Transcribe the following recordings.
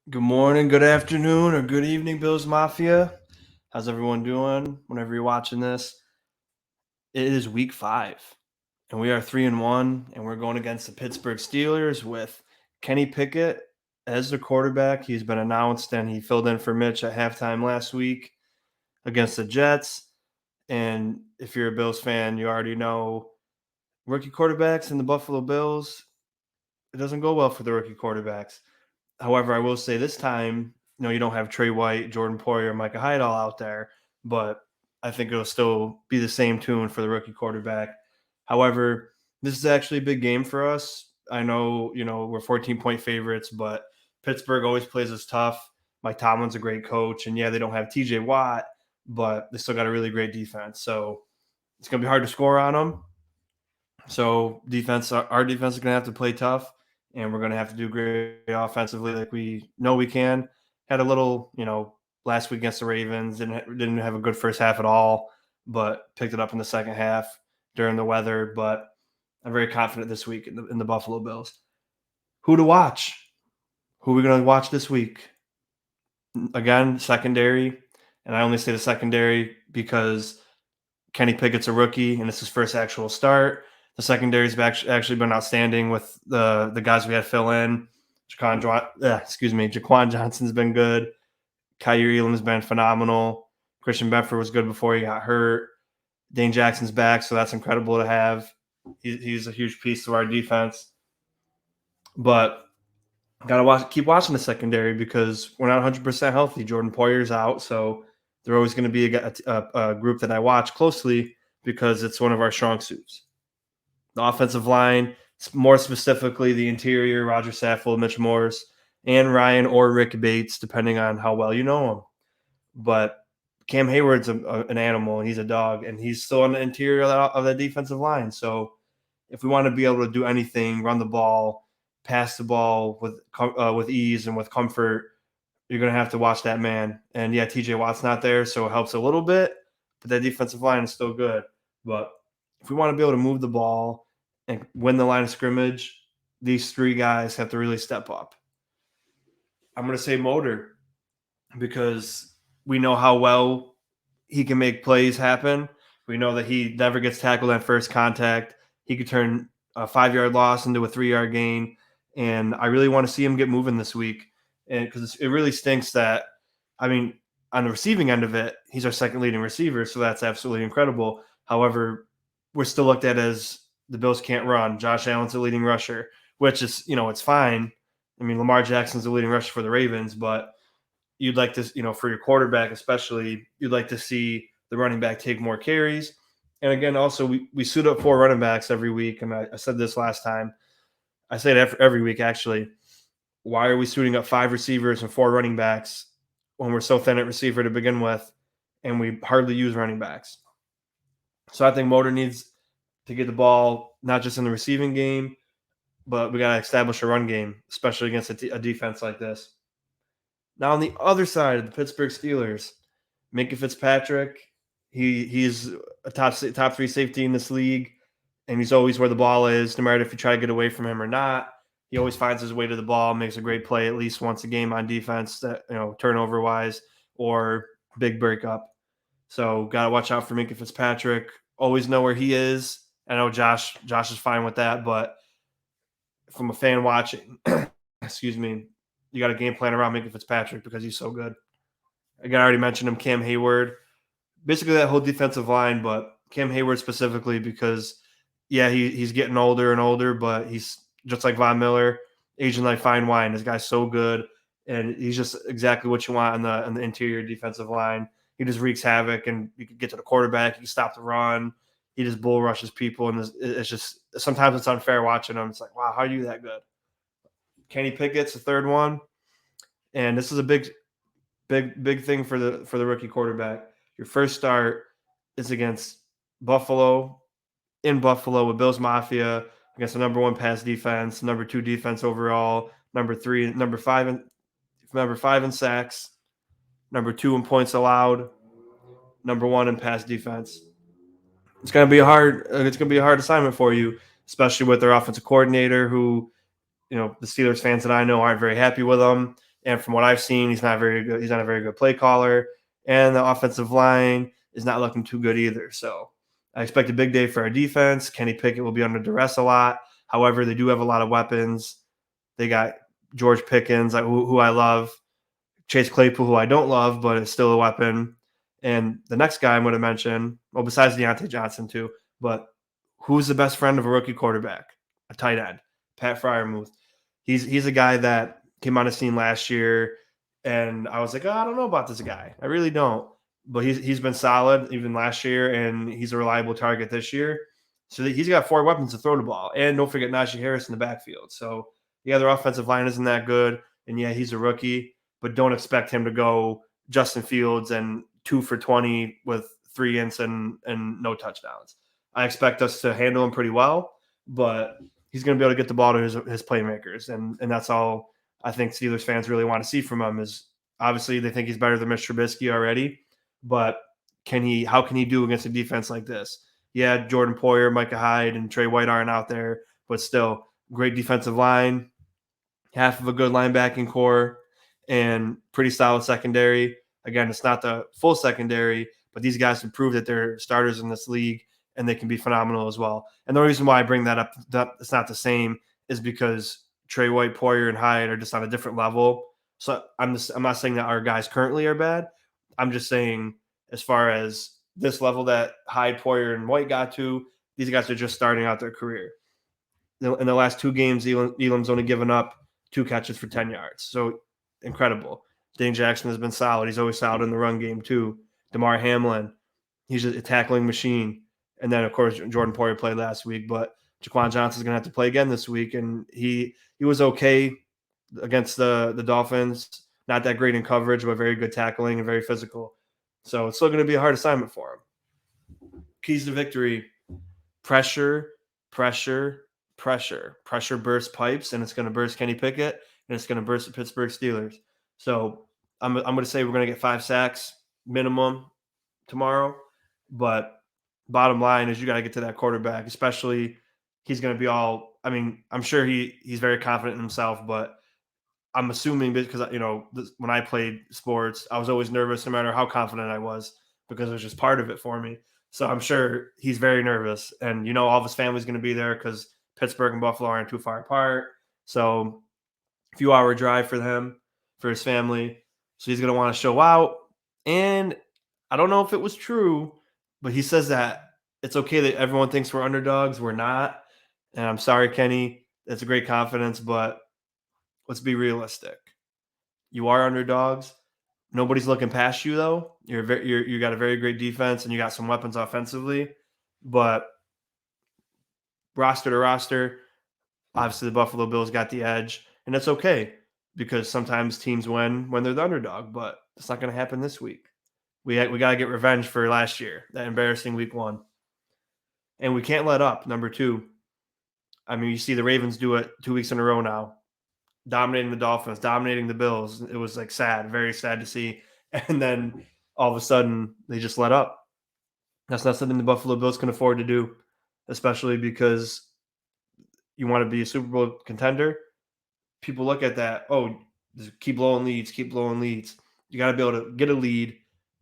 Good morning, good afternoon, or good evening, Bills Mafia. How's everyone doing whenever you're watching this? It is week 5, and we are 3-1, and we're going against the Pittsburgh Steelers with Kenny Pickett as the quarterback. He's been announced, and he filled in for Mitch at halftime last week against the Jets. And if you're a Bills fan, you already know rookie quarterbacks in the Buffalo Bills, it doesn't go well for the rookie quarterbacks. However, I will say this time, you don't have Trey White, Jordan Poyer, Micah Hyde all out there, but I think it'll still be the same tune for the rookie quarterback. However, this is actually a big game for us. I know, we're 14-point favorites, but Pittsburgh always plays us tough. Mike Tomlin's a great coach, and yeah, they don't have TJ Watt, but they still got a really great defense. So it's going to be hard to score on them. So our defense is going to have to play tough, and we're going to have to do great offensively like we know we can. Had a little, last week against the Ravens, didn't have a good first half at all, but picked it up in the second half during the weather. But I'm very confident this week in the Buffalo Bills. Who to watch? Who are we going to watch this week? Again, secondary, and I only say the secondary because Kenny Pickett's a rookie, and it's his first actual start. The secondary's actually been outstanding with the guys we had fill in. Jaquan Johnson's been good. Kyrie Elam's been phenomenal. Christian Benford was good before he got hurt. Dane Jackson's back, so that's incredible to have. He's a huge piece to our defense. But keep watching the secondary because we're not 100% healthy. Jordan Poyer's out, so they're always going to be a group that I watch closely because it's one of our strong suits. The offensive line, more specifically the interior, Roger Saffold, Mitch Morse, and Ryan or Rick Bates, depending on how well you know him. But Cam Hayward's an animal, and he's a dog, and he's still on the interior of that defensive line. So if we want to be able to do anything, run the ball, pass the ball with ease and with comfort, you're going to have to watch that man. And yeah, TJ Watt's not there, so it helps a little bit, but that defensive line is still good. But if we want to be able to move the ball and win the line of scrimmage, these three guys have to really step up. I'm going to say Motor because we know how well he can make plays happen. We know that he never gets tackled on first contact. He could turn a 5-yard loss into a 3-yard gain. And I really want to see him get moving this week. And because it really stinks that, on the receiving end of it, he's our second leading receiver. So that's absolutely incredible. However, we're still looked at as the Bills can't run. Josh Allen's the leading rusher, which is, it's fine. Lamar Jackson's the leading rusher for the Ravens, but you'd like to, for your quarterback especially, you'd like to see the running back take more carries. And again, also, we suit up 4 running backs every week. And I said this last time. I say it every week, actually. Why are we suiting up 5 receivers and 4 running backs when we're so thin at receiver to begin with, and we hardly use running backs? So I think Motor needs to get the ball not just in the receiving game, but we got to establish a run game, especially against a defense like this. Now on the other side of the Pittsburgh Steelers, Minkah Fitzpatrick, he's a top 3 safety in this league, and he's always where the ball is, no matter if you try to get away from him or not. He always finds his way to the ball, makes a great play at least once a game on defense, that turnover wise or big breakup. So got to watch out for Minkah Fitzpatrick. Always know where he is. I know Josh is fine with that, but from a fan watching, excuse me, you got a game plan around Minkah Fitzpatrick because he's so good. Again, I already mentioned him, Cam Hayward. Basically that whole defensive line, but Cam Hayward specifically because, yeah, he's getting older and older, but he's just like Von Miller, aging like fine wine. This guy's so good, and he's just exactly what you want on the interior defensive line. He just wreaks havoc, and you can get to the quarterback. You can stop the run. He just bull rushes people, and it's just sometimes it's unfair watching him. It's like, wow, how are you that good? Kenny Pickett's the third one, and this is a big thing for the rookie quarterback. Your first start is against Buffalo, in Buffalo with Bills Mafia, against the number 1 pass defense, number 2 defense overall, number 5 in sacks, number 2 in points allowed. number one in pass defense. It's gonna be a hard assignment for you, especially with their offensive coordinator, who the Steelers fans that I know aren't very happy with him. And from what I've seen, he's not very good. He's not a very good play caller, and the offensive line is not looking too good either. So I expect a big day for our defense. Kenny Pickett will be under duress a lot. However, they do have a lot of weapons. They got George Pickens, who I love. Chase Claypool, who I don't love, but is still a weapon. And the next guy I'm going to mention, well, besides Deontay Johnson too, but who's the best friend of a rookie quarterback? A tight end, Pat Fryermuth. He's a guy that came on the scene last year, and I was like, I don't know about this guy. I really don't. But he's been solid even last year, and he's a reliable target this year. So he's got 4 weapons to throw the ball. And don't forget Najee Harris in the backfield. So, yeah, their offensive line isn't that good. And, yeah, he's a rookie, but don't expect him to go Justin Fields and 2 for 20 with 3 ints and no touchdowns. I expect us to handle him pretty well, but he's going to be able to get the ball to his playmakers. And that's all I think Steelers fans really want to see from him is obviously they think he's better than Mr. Trubisky already, but how can he do against a defense like this? Yeah, Jordan Poyer, Micah Hyde, and Trey White aren't out there, but still great defensive line, half of a good linebacking core, and pretty solid secondary. Again, it's not the full secondary, but these guys have proved that they're starters in this league and they can be phenomenal as well. And the reason why I bring that up, that it's not the same, is because Trey White, Poyer, and Hyde are just on a different level. So I'm not saying that our guys currently are bad. I'm just saying as far as this level that Hyde, Poyer, and White got to, these guys are just starting out their career. In the last 2 games, Elam's only given up 2 catches for 10 yards. So incredible. Dane Jackson has been solid. He's always solid in the run game too. DeMar Hamlin, he's a tackling machine. And then, of course, Jordan Poyer played last week, but Jaquan Johnson's going to have to play again this week. And he was okay against the Dolphins. Not that great in coverage, but very good tackling and very physical. So it's still going to be a hard assignment for him. Keys to victory: pressure, pressure, pressure. Pressure bursts pipes, and it's going to burst Kenny Pickett, and it's going to burst the Pittsburgh Steelers. So I'm going to say we're going to get 5 sacks minimum tomorrow. But bottom line is you got to get to that quarterback, especially he's going to be all – I mean, I'm sure he's very confident in himself, but I'm assuming because, when I played sports, I was always nervous no matter how confident I was because it was just part of it for me. So I'm sure he's very nervous. And, all of his family's going to be there because Pittsburgh and Buffalo aren't too far apart. So a few hour drive for him, for his family. So he's going to want to show out. And I don't know if it was true, but he says that it's okay that everyone thinks we're underdogs. We're not. And I'm sorry, Kenny. That's a great confidence, but let's be realistic. You are underdogs. Nobody's looking past you, though. You got a very great defense, and you got some weapons offensively. But roster to roster, obviously the Buffalo Bills got the edge, and it's okay because sometimes teams win when they're the underdog, but it's not going to happen this week. We got to get revenge for last year, that embarrassing week 1. And we can't let up, number 2. I mean, you see the Ravens do it 2 weeks in a row now, dominating the Dolphins, dominating the Bills. It was like sad, very sad to see. And then all of a sudden they just let up. That's not something the Buffalo Bills can afford to do, especially because you want to be a Super Bowl contender. People look at that, keep blowing leads. You got to be able to get a lead,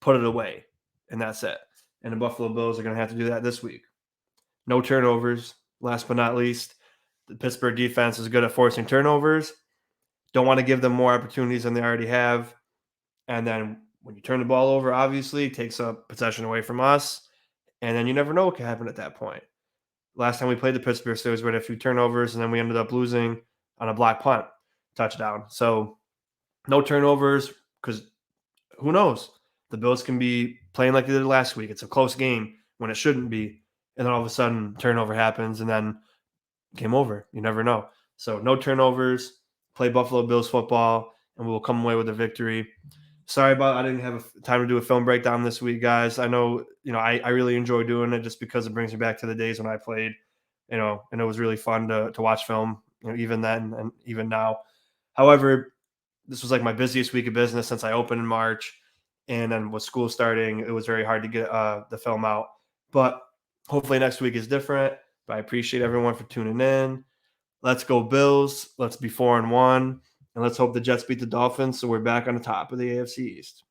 put it away, and that's it. And the Buffalo Bills are going to have to do that this week. No turnovers, last but not least. The Pittsburgh defense is good at forcing turnovers. Don't want to give them more opportunities than they already have. And then when you turn the ball over, obviously, it takes up possession away from us. And then you never know what can happen at that point. Last time we played the Pittsburgh Steelers, we had a few turnovers, and then we ended up losing on a block punt touchdown. So no turnovers because who knows? The Bills can be playing like they did last week. It's a close game when it shouldn't be. And then all of a sudden, turnover happens, and then game over. You never know. So no turnovers, play Buffalo Bills football, and we will come away with a victory. Sorry about I didn't have time to do a film breakdown this week, guys. I know, I really enjoy doing it just because it brings me back to the days when I played, and it was really fun to watch film, even then and even now. However, this was like my busiest week of business since I opened in March. And then with school starting, it was very hard to get the film out. But hopefully next week is different. But I appreciate everyone for tuning in. Let's go Bills. Let's be 4-1. And let's hope the Jets beat the Dolphins so we're back on the top of the AFC East.